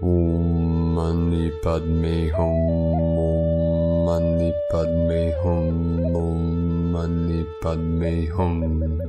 Om Mani Padme Hum, Om Mani Padme Hum, Om Mani Padme Hum.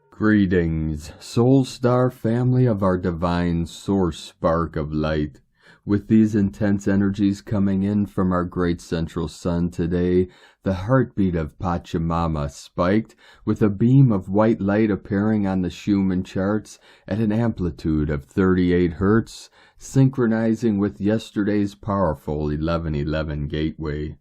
Greetings, Soul Star family of our divine source spark of light. With these intense energies coming in from our great central sun today, the heartbeat of Pachamama spiked with a beam of white light appearing on the Schumann charts at an amplitude of 38 Hz, synchronizing with yesterday's powerful 1111 gateway.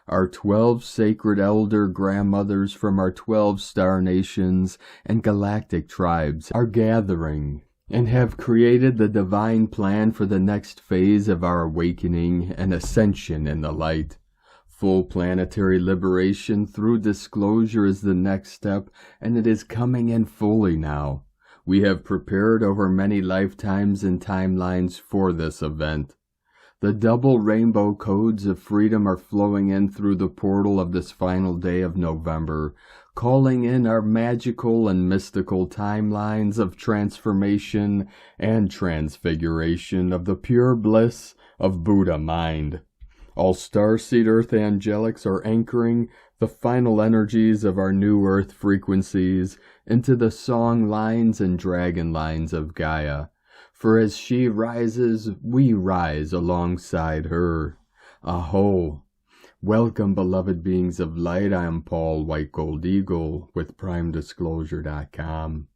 Our 12 sacred elder grandmothers from our 12 star nations and galactic tribes are gathering and have created the divine plan for the next phase of our awakening and ascension in the light. Full planetary liberation through disclosure is the next step, and it is coming in fully now. We have prepared over many lifetimes and timelines for this event. The double rainbow codes of freedom are flowing in through the portal of this final day of November, calling in our magical and mystical timelines of transformation and transfiguration of the pure bliss of Buddha mind. All starseed earth angelics are anchoring the final energies of our new earth frequencies into the song lines and dragon lines of Gaia. For as she rises, we rise alongside her. Aho! Welcome, beloved beings of light. I am Paul White Gold Eagle with PrimeDisclosure.com.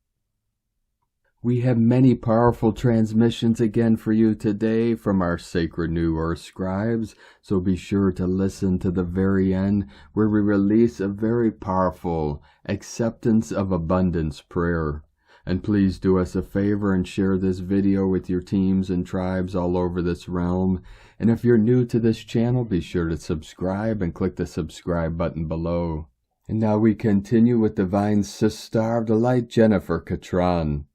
We have many powerful transmissions again for you today from our sacred New Earth scribes, so be sure to listen to the very end where we release a very powerful acceptance of abundance prayer. And please do us a favor and share this video with your teams and tribes all over this realm. And if you're new to this channel, be sure to subscribe and click the subscribe button below. And now we continue with Divine Sister of the Light, Jennifer Catron.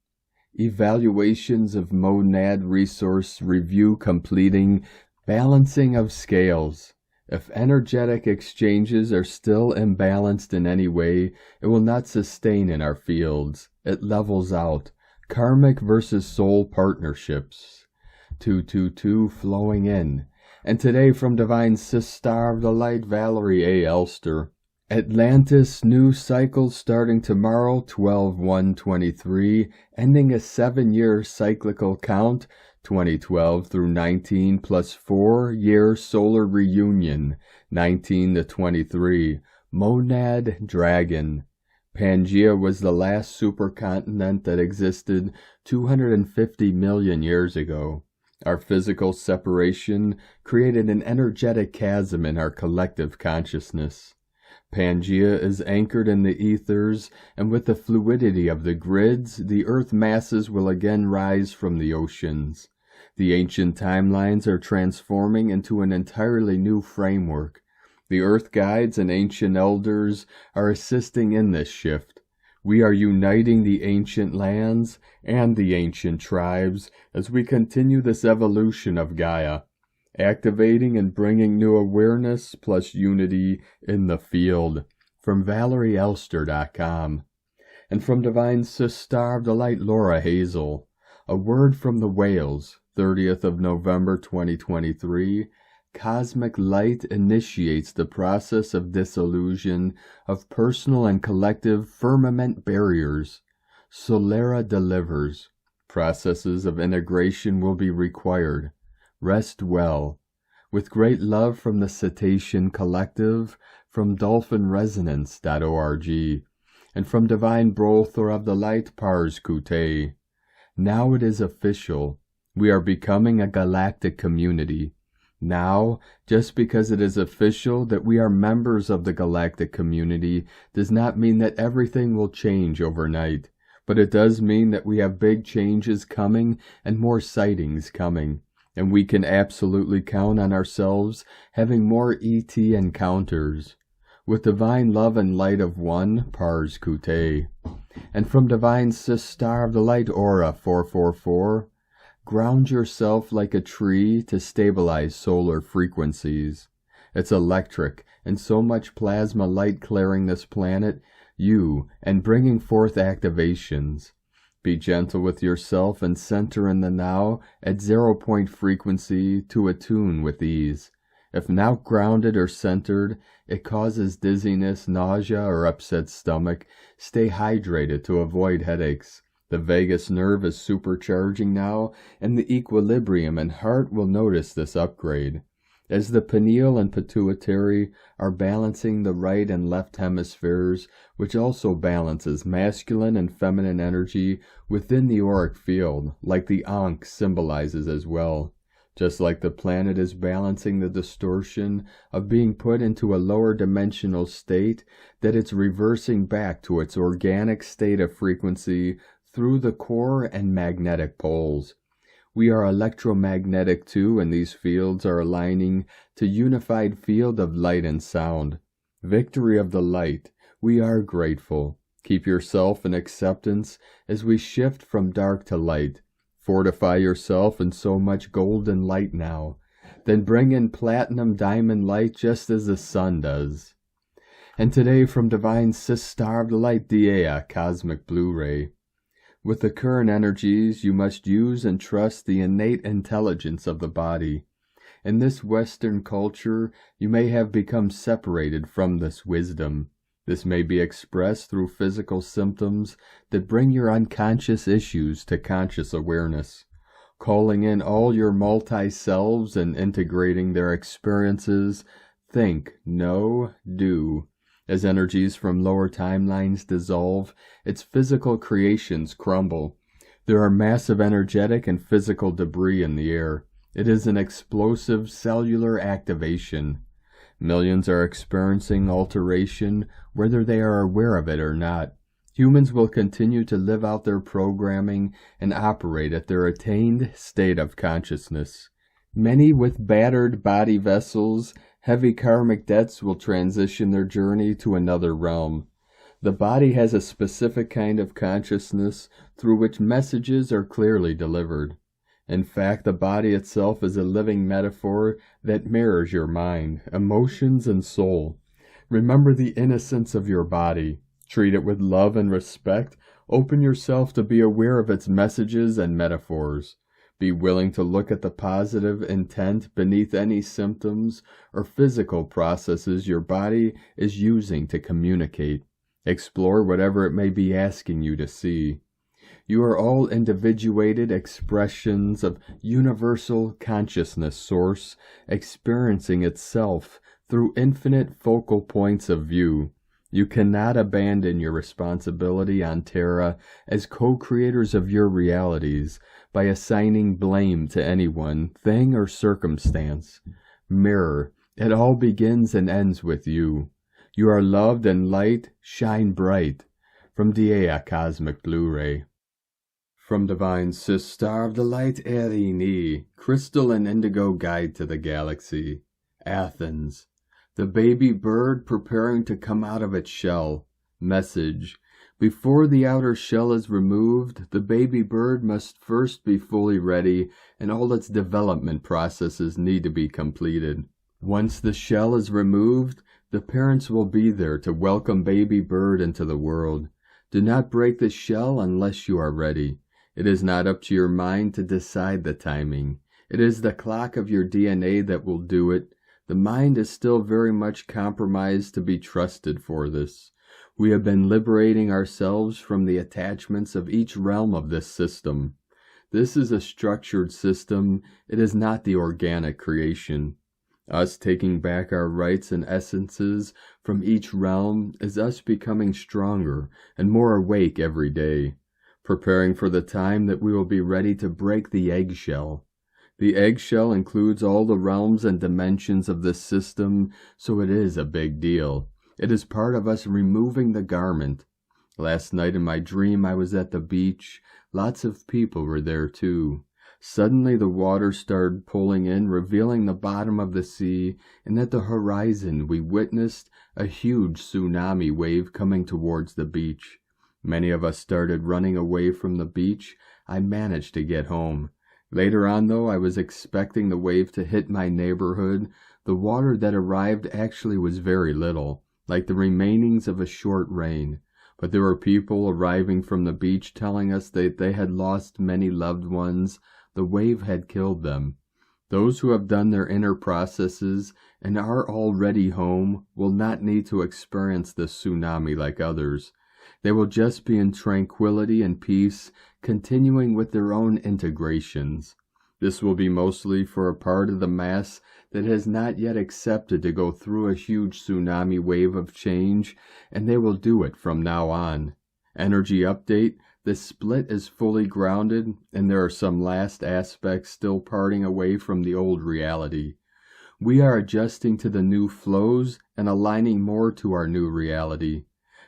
Evaluations of Monad Resource Review completing. Balancing of scales. If energetic exchanges are still imbalanced in any way, it will not sustain in our fields. It levels out. Karmic versus soul partnerships. 222 flowing in. And today from Divine Sister of the Light, Valerie A. Elster. Atlantis new cycle starting tomorrow, 12/1/23, ending a 7-year cyclical count, 2012 through 19 plus 4-year solar reunion, 19 to 23. Monad Dragon. Pangea was the last supercontinent that existed 250 million years ago. Our physical separation created an energetic chasm in our collective consciousness. Pangea is anchored in the ethers, and with the fluidity of the grids, the earth masses will again rise from the oceans. The ancient timelines are transforming into an entirely new framework. The earth guides and ancient elders are assisting in this shift. We are uniting the ancient lands and the ancient tribes as we continue this evolution of Gaia, activating and bringing new awareness plus unity in the field. From ValerieElster.com. And from Divine Sister of the Light, Laura Hazel. A word from the whales, 30th of November 2023. Cosmic light initiates the process of dissolution of personal and collective firmament barriers. Cellular delivers. Processes of integration will be required. Rest well. With great love from the Cetacean Collective, from dolphinresonance.org, and from Divine Brother of the Light, Pars Kute. Now it is official. We are becoming a galactic community. Now, just because it is official that we are members of the galactic community does not mean that everything will change overnight, but it does mean that we have big changes coming and more sightings coming. And we can absolutely count on ourselves having more ET encounters. With divine love and light of one, Pars Kute. And from Divine Sister of the Light, Aura 444, ground yourself like a tree to stabilize solar frequencies. It's electric, and so much plasma light clearing this planet, and bringing forth activations. Be gentle with yourself and center in the now at 0-point frequency to attune with ease. If not grounded or centered, it causes dizziness, nausea, or upset stomach. Stay hydrated to avoid headaches. The vagus nerve is supercharging now, and the equilibrium and heart will notice this upgrade. As the pineal and pituitary are balancing the right and left hemispheres, which also balances masculine and feminine energy within the auric field, like the Ankh symbolizes as well. Just like the planet is balancing the distortion of being put into a lower dimensional state, that it's reversing back to its organic state of frequency through the core and magnetic poles. We are electromagnetic too, and these fields are aligning to unified field of light and sound. Victory of the light. We are grateful. Keep yourself in acceptance as we shift from dark to light. Fortify yourself in so much golden light now. Then bring in platinum diamond light just as the sun does. And today from Divine Sister of the Light, Dea, Cosmic Blue Ray. With the current energies, you must use and trust the innate intelligence of the body. In this Western culture, you may have become separated from this wisdom. This may be expressed through physical symptoms that bring your unconscious issues to conscious awareness, calling in all your multi-selves and integrating their experiences. Think, know, do. As energies from lower timelines dissolve, its physical creations crumble. There are massive energetic and physical debris in the air. It is an explosive cellular activation. Millions are experiencing alteration, whether they are aware of it or not. Humans will continue to live out their programming and operate at their attained state of consciousness. Many with battered body vessels, heavy karmic debts will transition their journey to another realm. The body has a specific kind of consciousness through which messages are clearly delivered. In fact, the body itself is a living metaphor that mirrors your mind, emotions, and soul. Remember the innocence of your body. Treat it with love and respect. Open yourself to be aware of its messages and metaphors. Be willing to look at the positive intent beneath any symptoms or physical processes your body is using to communicate. Explore whatever it may be asking you to see. You are all individuated expressions of universal consciousness source, experiencing itself through infinite focal points of view. You cannot abandon your responsibility on Terra as co-creators of your realities by assigning blame to anyone, thing, or circumstance. Mirror, it all begins and ends with you. You are loved and light, shine bright. From Dea, Cosmic Blue Ray. From Divine Sister of the Light, Ariel, Crystal and Indigo Guide to the Galaxy. Athens. The baby bird preparing to come out of its shell. Message. Before the outer shell is removed, the baby bird must first be fully ready, and all its development processes need to be completed. Once the shell is removed, the parents will be there to welcome baby bird into the world. Do not break the shell unless you are ready. It is not up to your mind to decide the timing. It is the clock of your DNA that will do it. The mind is still very much compromised to be trusted for this. We have been liberating ourselves from the attachments of each realm of this system. This is a structured system. It is not the organic creation. Us taking back our rights and essences from each realm is us becoming stronger and more awake every day, preparing for the time that we will be ready to break the eggshell. The eggshell includes all the realms and dimensions of this system, so it is a big deal. It is part of us removing the garment. Last night in my dream I was at the beach. Lots of people were there too. Suddenly the water started pulling in, revealing the bottom of the sea, and at the horizon we witnessed a huge tsunami wave coming towards the beach. Many of us started running away from the beach. I managed to get home. Later on, though, I was expecting the wave to hit my neighborhood. The water that arrived actually was very little, like the remainings of a short rain. But there were people arriving from the beach telling us that they had lost many loved ones. The wave had killed them. Those who have done their inner processes and are already home will not need to experience this tsunami like others. They will just be in tranquility and peace, continuing with their own integrations. This will be mostly for a part of the mass that has not yet accepted to go through a huge tsunami wave of change, and they will do it from now on. Energy update: the split is fully grounded, and there are some last aspects still parting away from the old reality. We are adjusting to the new flows and aligning more to our new reality.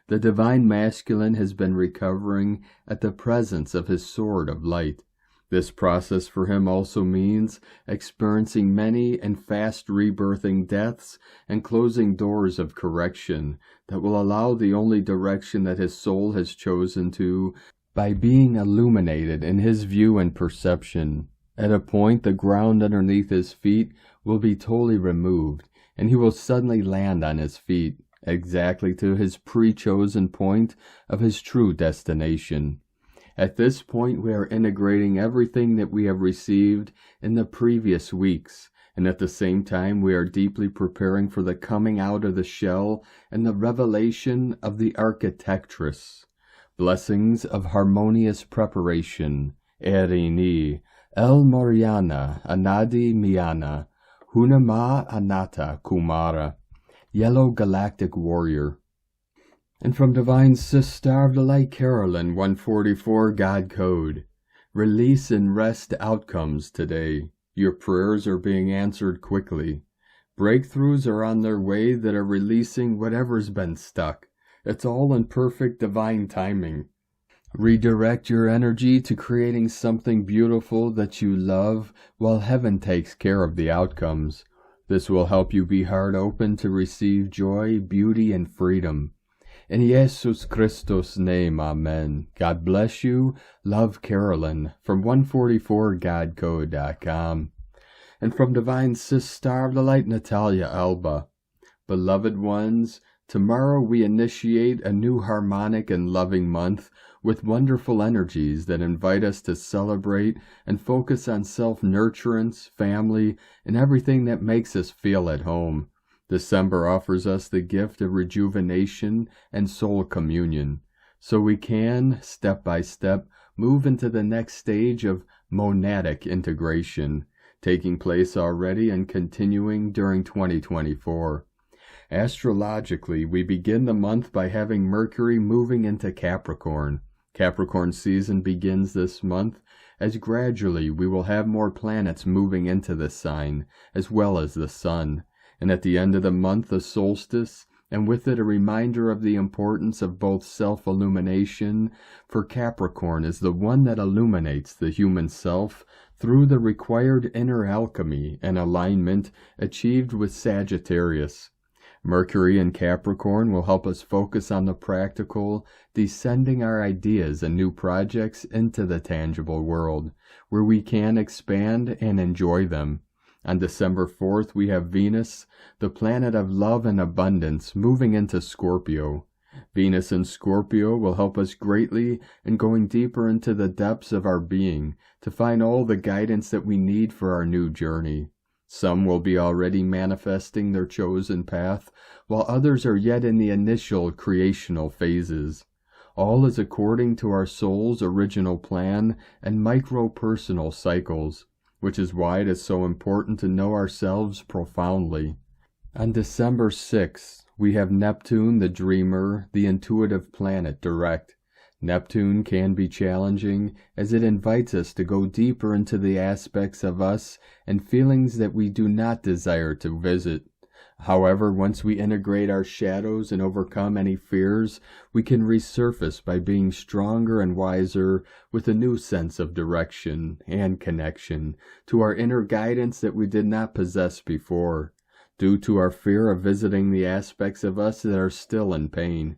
The divine masculine has been recovering at the presence of his sword of light. This process for him also means experiencing many and fast rebirthing deaths and closing doors of correction that will allow the only direction that his soul has chosen to, by being illuminated in his view and perception. At a point, the ground underneath his feet will be totally removed, and he will suddenly land on his feet, exactly to his pre-chosen point of his true destination. At this point, we are integrating everything that we have received in the previous weeks, and at the same time, we are deeply preparing for the coming out of the shell and the revelation of the Architectress. Blessings of harmonious preparation. Erini, El Moriana, Anadi Miana, Hunama Anata Kumara. Yellow Galactic Warrior. And from Divine Sister of the Light Carolyn, 144 God Code. Release and rest outcomes today. Your prayers are being answered quickly. Breakthroughs are on their way that are releasing whatever's been stuck. It's all in perfect divine timing. Redirect your energy to creating something beautiful that you love while heaven takes care of the outcomes. This will help you be heart open to receive joy, beauty, and freedom. In Jesus Christos' name, Amen. God bless you. Love, Carolyn. From 144godcode.com. And from Divine Sister of the Light, Natalia Alba. Beloved ones, tomorrow we initiate a new harmonic and loving month with wonderful energies that invite us to celebrate and focus on self-nurturance, family, and everything that makes us feel at home. December offers us the gift of rejuvenation and soul communion, so we can, step by step, move into the next stage of monadic integration, taking place already and continuing during 2024. Astrologically, we begin the month by having Mercury moving into Capricorn. Capricorn season begins this month, as gradually we will have more planets moving into this sign, as well as the Sun. And at the end of the month, the solstice, and with it a reminder of the importance of both self-illumination, for Capricorn is the one that illuminates the human self through the required inner alchemy and alignment achieved with Sagittarius. Mercury in Capricorn will help us focus on the practical, descending our ideas and new projects into the tangible world, where we can expand and enjoy them. On December 4th, we have Venus, the planet of love and abundance, moving into Scorpio. Venus in Scorpio will help us greatly in going deeper into the depths of our being to find all the guidance that we need for our new journey. Some will be already manifesting their chosen path, while others are yet in the initial creational phases. All is according to our soul's original plan and micro-personal cycles, which is why it is so important to know ourselves profoundly. On December 6th, we have Neptune, the dreamer, the intuitive planet, direct. Neptune can be challenging, as it invites us to go deeper into the aspects of us and feelings that we do not desire to visit. However, once we integrate our shadows and overcome any fears, we can resurface by being stronger and wiser with a new sense of direction and connection to our inner guidance that we did not possess before, due to our fear of visiting the aspects of us that are still in pain.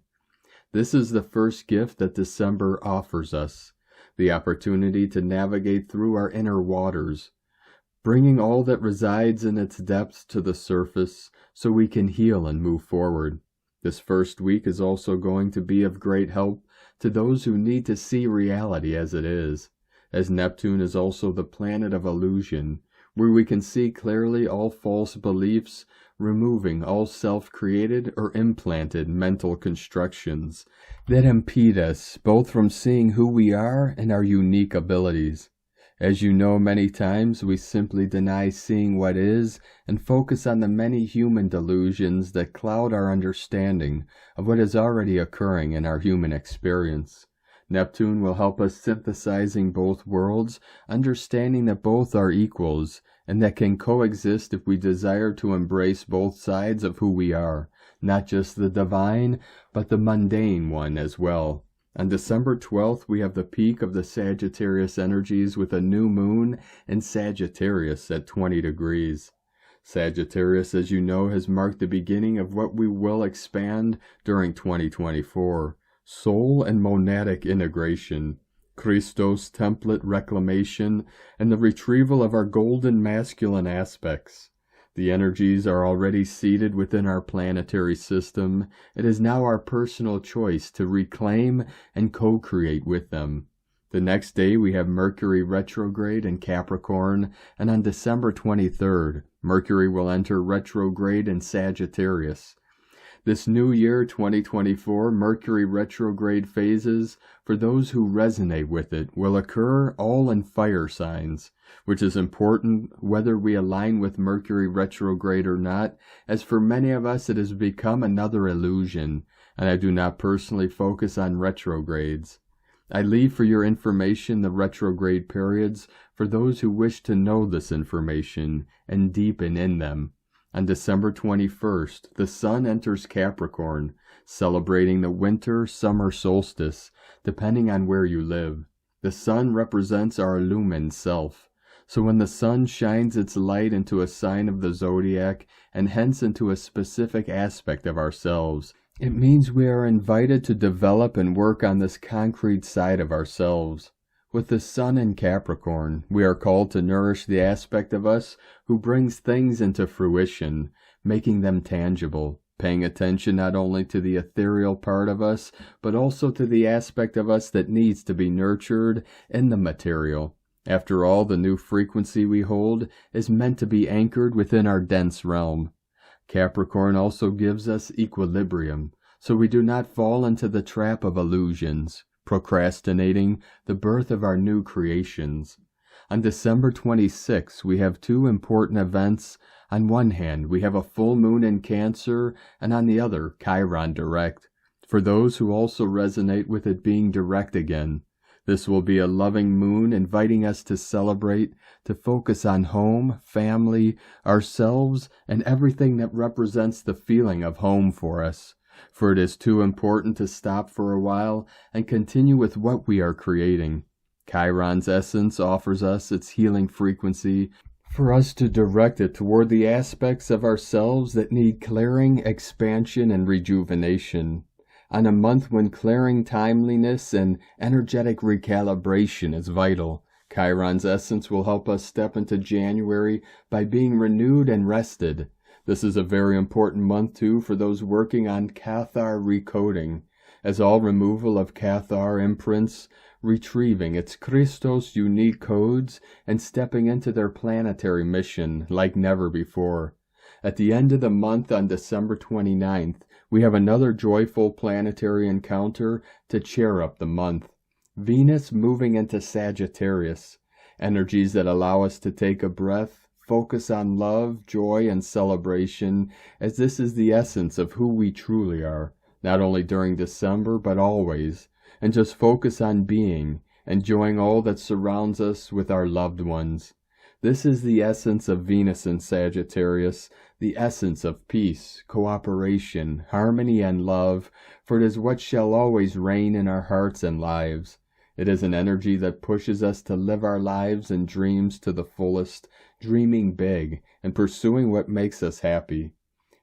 This is the first gift that December offers us, the opportunity to navigate through our inner waters, bringing all that resides in its depths to the surface so we can heal and move forward. This first week is also going to be of great help to those who need to see reality as it is, as Neptune is also the planet of illusion, where we can see clearly all false beliefs, removing all self-created or implanted mental constructions that impede us both from seeing who we are and our unique abilities. As you know, many times we simply deny seeing what is and focus on the many human delusions that cloud our understanding of what is already occurring in our human experience. Neptune will help us synthesizing both worlds, understanding that both are equals and that can coexist if we desire to embrace both sides of who we are, not just the divine, but the mundane one as well. On December 12th, we have the peak of the Sagittarius energies with a new moon in Sagittarius at 20 degrees. Sagittarius, as you know, has marked the beginning of what we will expand during 2024. Soul and monadic integration, Christos template reclamation, and the retrieval of our golden masculine aspects. The energies are already seated within our planetary system. It is now our personal choice to reclaim and co-create with them. The next day we have Mercury retrograde in Capricorn, and on December 23rd, Mercury will enter retrograde in Sagittarius. This new year, 2024, Mercury retrograde phases, for those who resonate with it, will occur all in fire signs, which is important whether we align with Mercury retrograde or not, as for many of us it has become another illusion, and I do not personally focus on retrogrades. I leave for your information the retrograde periods for those who wish to know this information and deepen in them. On December 21st, the Sun enters Capricorn, celebrating the winter-summer solstice, depending on where you live. The Sun represents our illumined self. So when the Sun shines its light into a sign of the zodiac, and hence into a specific aspect of ourselves, it means we are invited to develop and work on this concrete side of ourselves. With the Sun in Capricorn, we are called to nourish the aspect of us who brings things into fruition, making them tangible, paying attention not only to the ethereal part of us, but also to the aspect of us that needs to be nurtured in the material. After all, the new frequency we hold is meant to be anchored within our dense realm. Capricorn also gives us equilibrium, so we do not fall into the trap of illusions, procrastinating the birth of our new creations. On December 26, we have two important events. On one hand, we have a full moon in Cancer, and on the other, Chiron direct. For those who also resonate with it being direct again, this will be a loving moon inviting us to celebrate, to focus on home, family, ourselves, and everything that represents the feeling of home for us. For it is too important to stop for a while and continue with what we are creating. Chiron's essence offers us its healing frequency for us to direct it toward the aspects of ourselves that need clearing, expansion, and rejuvenation. On a month when clearing, timeliness, and energetic recalibration is vital, Chiron's essence will help us step into January by being renewed and rested. This is a very important month, too, for those working on Cathar recoding, as all removal of Cathar imprints, retrieving its Christos unique codes, and stepping into their planetary mission like never before. At the end of the month on December 29th, we have another joyful planetary encounter to cheer up the month. Venus moving into Sagittarius, energies that allow us to take a breath, focus on love, joy, and celebration, as this is the essence of who we truly are, not only during December, but always, and just focus on being, enjoying all that surrounds us with our loved ones. This is the essence of Venus in Sagittarius, the essence of peace, cooperation, harmony, and love, for it is what shall always reign in our hearts and lives. It is an energy that pushes us to live our lives and dreams to the fullest, dreaming big, and pursuing what makes us happy.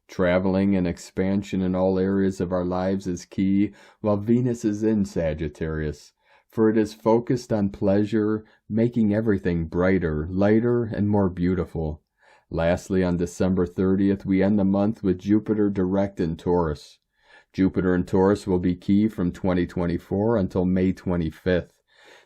Traveling and expansion in all areas of our lives is key, while Venus is in Sagittarius, for it is focused on pleasure, making everything brighter, lighter, and more beautiful. Lastly, on December 30th, we end the month with Jupiter direct in Taurus. Jupiter in Taurus will be key from 2024 until May 25th.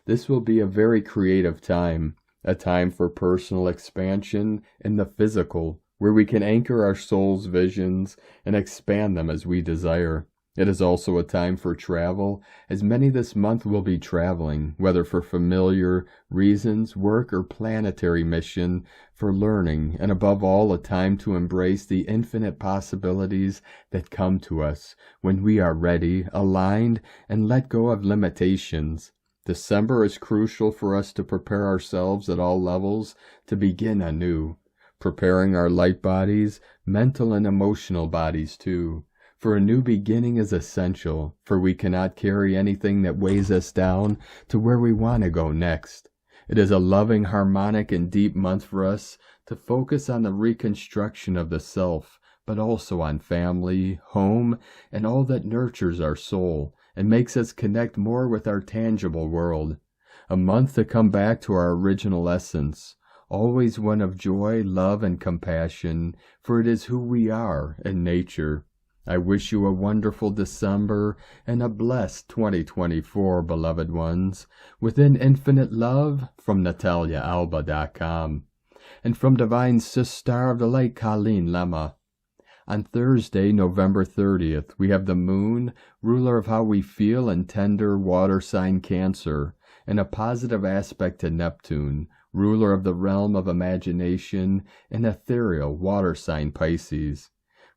This will be a very creative time, a time for personal expansion in the physical, where we can anchor our soul's visions and expand them as we desire. It is also a time for travel, as many this month will be traveling, whether for familiar reasons, work, or planetary mission, for learning, and above all, a time to embrace the infinite possibilities that come to us when we are ready, aligned, and let go of limitations. December is crucial for us to prepare ourselves at all levels to begin anew, preparing our light bodies, mental and emotional bodies too. For a new beginning is essential, for we cannot carry anything that weighs us down to where we want to go next. It is a loving, harmonic, and deep month for us to focus on the reconstruction of the self, but also on family, home, and all that nurtures our soul and makes us connect more with our tangible world. A month to come back to our original essence, always one of joy, love, and compassion, for it is who we are in nature. I wish you a wonderful December and a blessed 2024, beloved ones, within infinite love from NataliaAlba.com, and from Divine Sister of the Light, Colleen Lemma. On Thursday, November 30th, we have the moon, ruler of how we feel in tender water sign Cancer, and a positive aspect to Neptune, ruler of the realm of imagination, and ethereal water sign Pisces.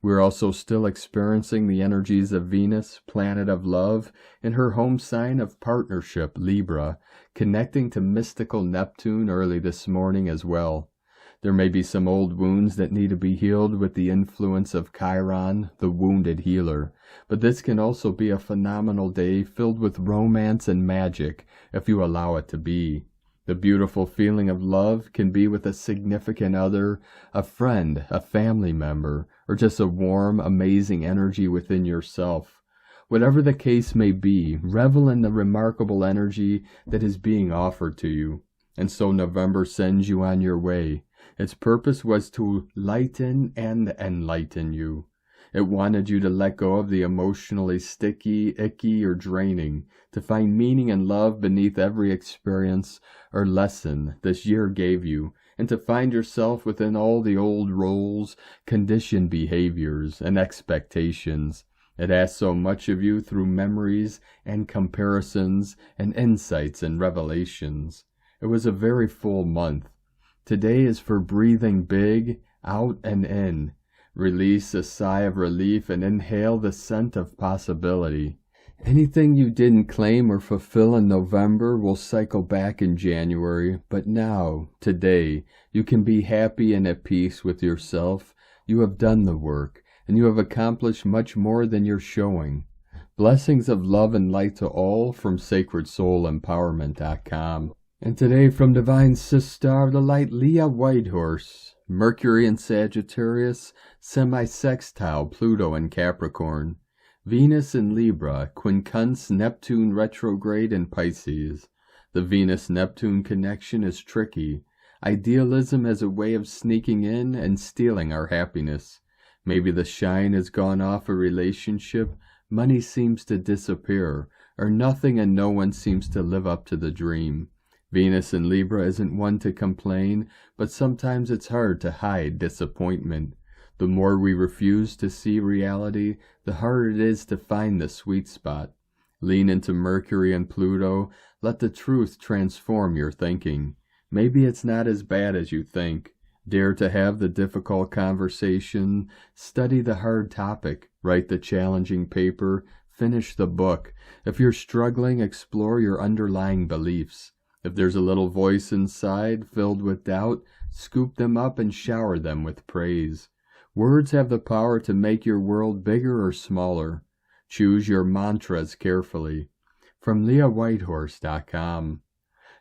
We are also still experiencing the energies of Venus, planet of love, in her home sign of partnership, Libra, connecting to mystical Neptune early this morning as well. There may be some old wounds that need to be healed with the influence of Chiron, the wounded healer, but this can also be a phenomenal day filled with romance and magic if you allow it to be. The beautiful feeling of love can be with a significant other, a friend, a family member, or just a warm, amazing energy within yourself. Whatever the case may be, revel in the remarkable energy that is being offered to you. And so November sends you on your way. Its purpose was to lighten and enlighten you. It wanted you to let go of the emotionally sticky, icky, or draining, to find meaning and love beneath every experience or lesson this year gave you, and to find yourself within all the old roles, conditioned behaviors, and expectations. It asked so much of you through memories and comparisons and insights and revelations. It was a very full month. Today is for breathing big, out and in. Release a sigh of relief and inhale the scent of possibility. Anything you didn't claim or fulfill in November will cycle back in January, but now, today, you can be happy and at peace with yourself. You have done the work, and you have accomplished much more than you're showing. Blessings of love and light to all from SacredSoulEmpowerment.com. And today from Divine Sister of the Light, Leah Whitehorse, Mercury in Sagittarius, semi-sextile Pluto in Capricorn, Venus in Libra, quincunx Neptune retrograde in Pisces. The Venus-Neptune connection is tricky. Idealism as a way of sneaking in and stealing our happiness. Maybe the shine has gone off a relationship, money seems to disappear, or nothing and no one seems to live up to the dream. Venus in Libra isn't one to complain, but sometimes it's hard to hide disappointment. The more we refuse to see reality, the harder it is to find the sweet spot. Lean into Mercury and Pluto. Let the truth transform your thinking. Maybe it's not as bad as you think. Dare to have the difficult conversation. Study the hard topic. Write the challenging paper. Finish the book. If you're struggling, explore your underlying beliefs. If there's a little voice inside filled with doubt, scoop them up and shower them with praise. Words have the power to make your world bigger or smaller. Choose your mantras carefully. From LeahWhitehorse.com.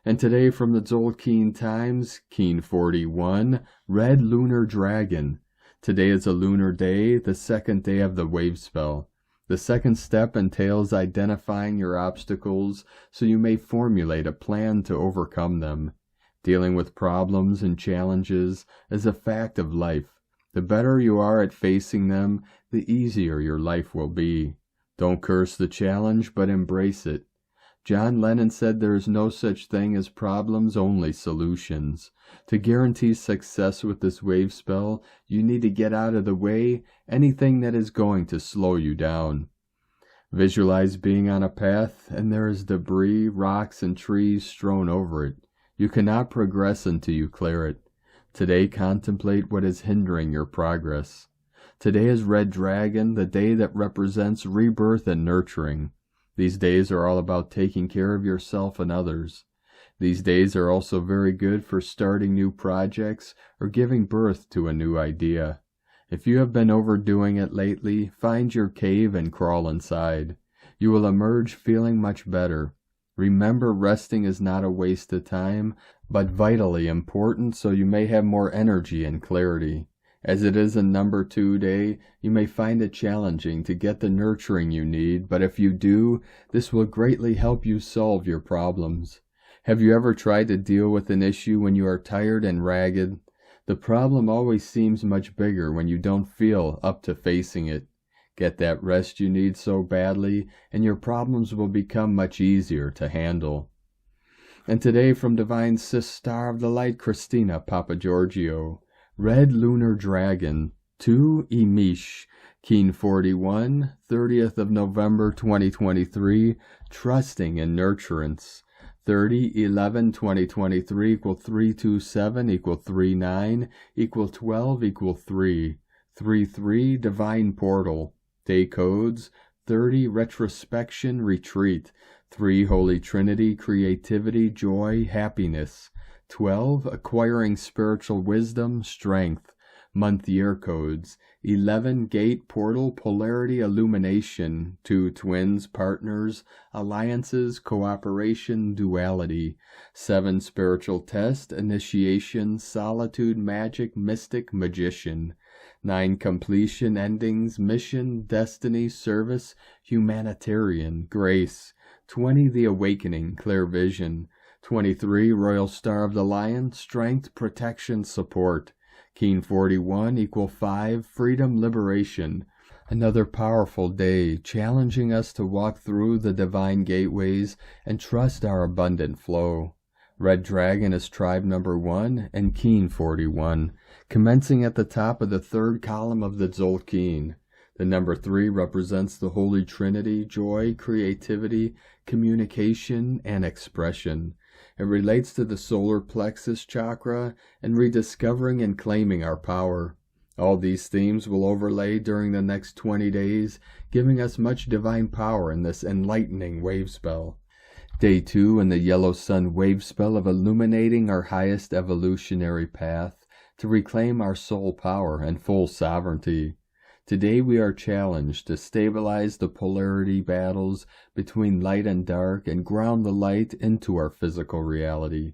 And today from the Zolkeen Times, Keen 41, Red Lunar Dragon. Today is a lunar day, the second day of the wave spell. The second step entails identifying your obstacles so you may formulate a plan to overcome them. Dealing with problems and challenges is a fact of life. The better you are at facing them, the easier your life will be. Don't curse the challenge, but embrace it. John Lennon said there is no such thing as problems, only solutions. To guarantee success with this wave spell, you need to get out of the way anything that is going to slow you down. Visualize being on a path, and there is debris, rocks, and trees strewn over it. You cannot progress until you clear it. Today, contemplate what is hindering your progress. Today is Red Dragon, the day that represents rebirth and nurturing. These days are all about taking care of yourself and others. These days are also very good for starting new projects or giving birth to a new idea. If you have been overdoing it lately, find your cave and crawl inside. You will emerge feeling much better. Remember, resting is not a waste of time, but vitally important, so you may have more energy and clarity. As it is a number 2 day, you may find it challenging to get the nurturing you need, but if you do, this will greatly help you solve your problems. Have you ever tried to deal with an issue when you are tired and ragged? The problem always seems much bigger when you don't feel up to facing it. Get that rest you need so badly, and your problems will become much easier to handle. And today from Divine Sis Star of the Light, Christina Papagiorgio, Red Lunar Dragon, 2 Emish, Keen 41, 30th of November 2023, Trusting in Nurturance. 30/11/2023 equal 327 equal 39 equal 12 equal 3. 3 Divine Portal. Day codes 30 Retrospection Retreat. 3 Holy Trinity Creativity Joy Happiness. 12 Acquiring Spiritual Wisdom Strength. Month year codes 11 Gate Portal Polarity Illumination. 2 Twins Partners Alliances Cooperation Duality. 7 Spiritual Test Initiation Solitude Magic Mystic Magician. 9 Completion Endings Mission Destiny Service Humanitarian Grace. 20 The Awakening Clear Vision. 23 Royal Star of the Lion Strength Protection Support. Keen 41 equal 5 Freedom Liberation. Another powerful day, challenging us to walk through the divine gateways and trust our abundant flow. Red Dragon is tribe number 1 and Keen 41, commencing at the top of the 3rd column of the Tzolk'in. The number 3 represents the Holy Trinity, joy, creativity, communication, and expression. It relates to the solar plexus chakra and rediscovering and claiming our power. All these themes will overlay during the next 20 days, giving us much divine power in this enlightening wave spell. Day 2 in the Yellow Sun wave spell of illuminating our highest evolutionary path to reclaim our soul power and full sovereignty. Today we are challenged to stabilize the polarity battles between light and dark and ground the light into our physical reality.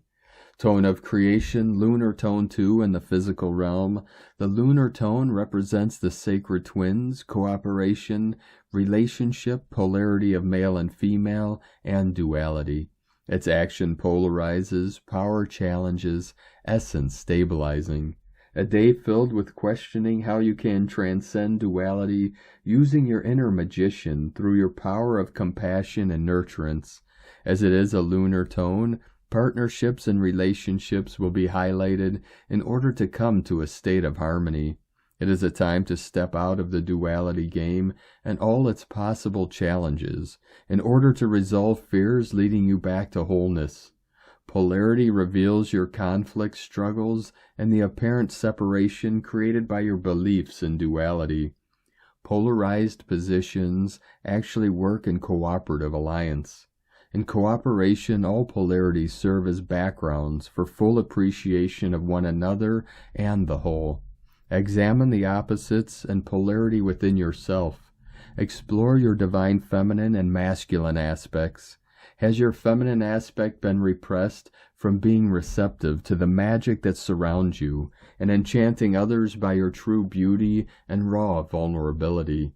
Tone of creation, lunar tone 2 in the physical realm. The lunar tone represents the sacred twins, cooperation, relationship, polarity of male and female, and duality. Its action polarizes, power challenges, essence stabilizing. A day filled with questioning how you can transcend duality using your inner magician through your power of compassion and nurturance. As it is a lunar tone, partnerships and relationships will be highlighted in order to come to a state of harmony. It is a time to step out of the duality game and all its possible challenges in order to resolve fears leading you back to wholeness. Polarity reveals your conflict struggles and the apparent separation created by your beliefs in duality. Polarized positions actually work in cooperative alliance. In cooperation, all polarities serve as backgrounds for full appreciation of one another and the whole. Examine the opposites and polarity within yourself. Explore your divine feminine and masculine aspects. Has your feminine aspect been repressed from being receptive to the magic that surrounds you and enchanting others by your true beauty and raw vulnerability?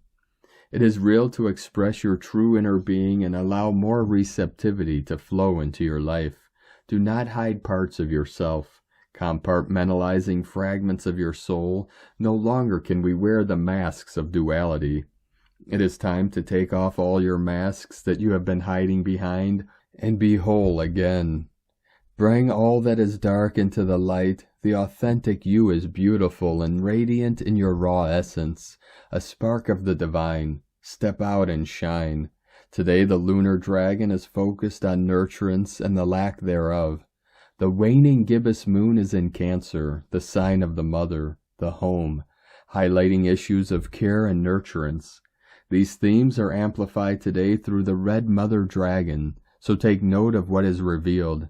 It is real to express your true inner being and allow more receptivity to flow into your life. Do not hide parts of yourself. Compartmentalizing fragments of your soul, no longer can we wear the masks of duality. It is time to take off all your masks that you have been hiding behind and be whole again. Bring all that is dark into the light. The authentic you is beautiful and radiant in your raw essence, a spark of the divine. Step out and shine. Today the lunar dragon is focused on nurturance and the lack thereof. The waning gibbous moon is in Cancer, the sign of the mother, the home, highlighting issues of care and nurturance. These themes are amplified today through the red mother dragon, so take note of what is revealed.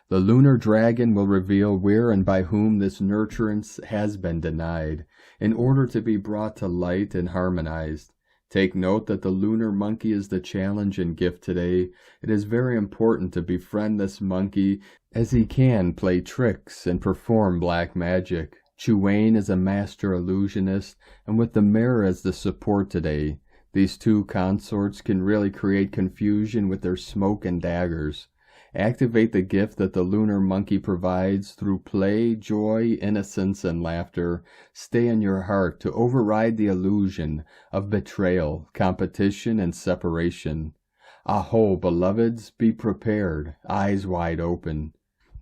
The lunar dragon will reveal where and by whom this nurturance has been denied, in order to be brought to light and harmonized. Take note that the lunar monkey is the challenge and gift today. It is very important to befriend this monkey, as he can play tricks and perform black magic. Chuane is a master illusionist, and with the mirror as the support today, these two consorts can really create confusion with their smoke and daggers. Activate the gift that the lunar monkey provides through play, joy, innocence, and laughter. Stay in your heart to override the illusion of betrayal, competition, and separation. Aho, beloveds, be prepared, eyes wide open.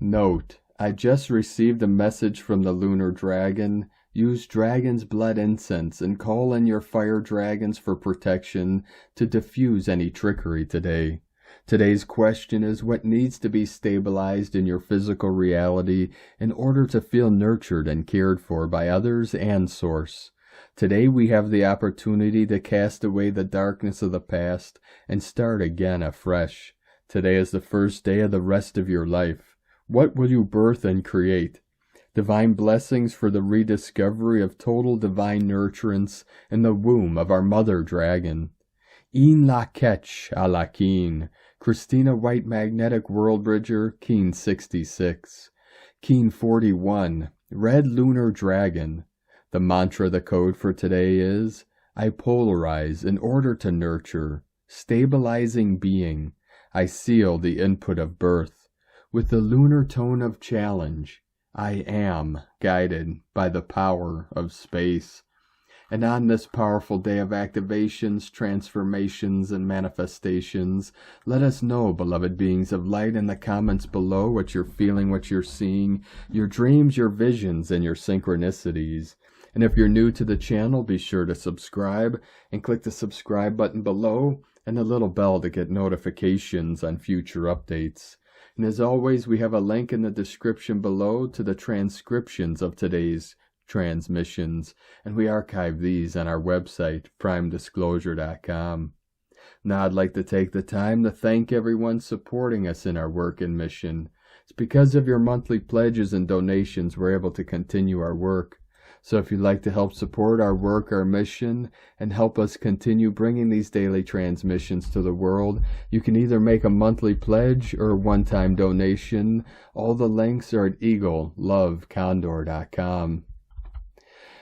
Note, I just received a message from the lunar dragon. Use dragon's blood incense and call in your fire dragons for protection to diffuse any trickery today. Today's question is what needs to be stabilized in your physical reality in order to feel nurtured and cared for by others and Source. Today we have the opportunity to cast away the darkness of the past and start again afresh. Today is the first day of the rest of your life. What will you birth and create? Divine blessings for the rediscovery of total divine nurturance in the womb of our mother dragon. In la ketch a la keen. Christina White Magnetic World Bridger, Keen 66. Keen 41. Red Lunar Dragon. The mantra, the code for today is, I polarize in order to nurture. Stabilizing being. I seal the input of birth. With the lunar tone of challenge. I am guided by the power of space. And on this powerful day of activations, transformations, and manifestations, let us know, beloved beings of light, in the comments below what you're feeling, what you're seeing, your dreams, your visions, and your synchronicities. And if you're new to the channel, be sure to subscribe and click the subscribe button below and the little bell to get notifications on future updates. And as always, we have a link in the description below to the transcriptions of today's transmissions, and we archive these on our website, primedisclosure.com. Now I'd like to take the time to thank everyone supporting us in our work and mission. It's because of your monthly pledges and donations we're able to continue our work. So if you'd like to help support our work, our mission, and help us continue bringing these daily transmissions to the world, you can either make a monthly pledge or a one-time donation. All the links are at eaglelovecondor.com.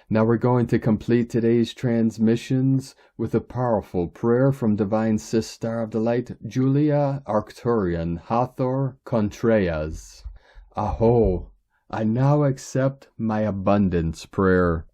Now we're going to complete today's transmissions with a powerful prayer from Divine Sister of the Light, Julia Arcturian Hathor Contreras. Aho, I now accept my abundance prayer.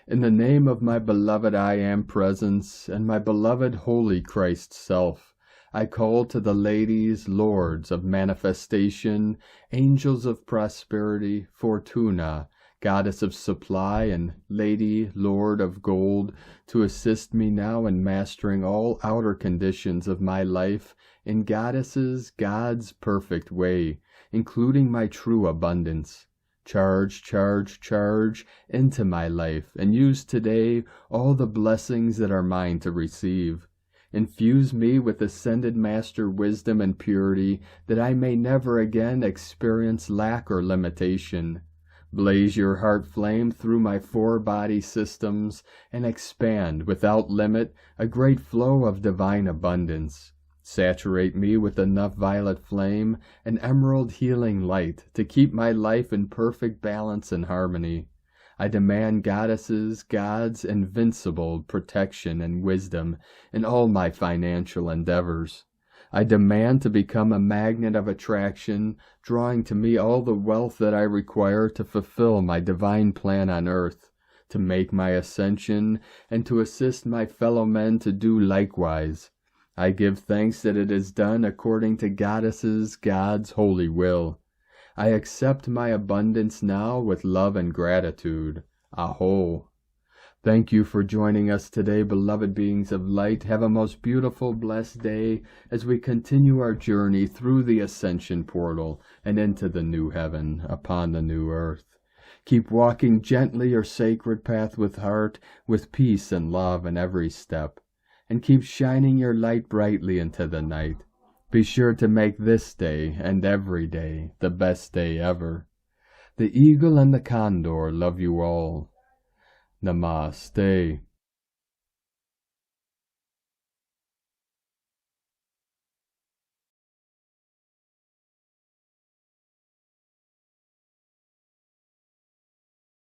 In the name of my beloved I Am Presence and my beloved Holy Christ Self, I call to the ladies, lords of manifestation, angels of prosperity, Fortuna, Goddess of supply, and Lady, Lord of gold, to assist me now in mastering all outer conditions of my life in Goddess's, God's perfect way, including my true abundance. Charge, charge, charge into my life, and use today all the blessings that are mine to receive. Infuse me with ascended master wisdom and purity, that I may never again experience lack or limitation. Blaze your heart flame through my four body systems and expand without limit a great flow of divine abundance. Saturate me with enough violet flame and emerald healing light to keep my life in perfect balance and harmony. I demand goddesses, gods, invincible protection and wisdom in all my financial endeavors. I demand to become a magnet of attraction, drawing to me all the wealth that I require to fulfill my divine plan on earth. to make my ascension, and to assist my fellow men to do likewise. I give thanks that it is done according to God's holy will. I accept my abundance now with love and gratitude. Aho. Thank you for joining us today, beloved beings of light. Have a most beautiful, blessed day as we continue our journey through the ascension portal and into the new heaven upon the new earth. Keep walking gently your sacred path with heart, with peace and love in every step, and keep shining your light brightly into the night. Be sure to make this day and every day the best day ever. The eagle and the condor love you all. Namaste.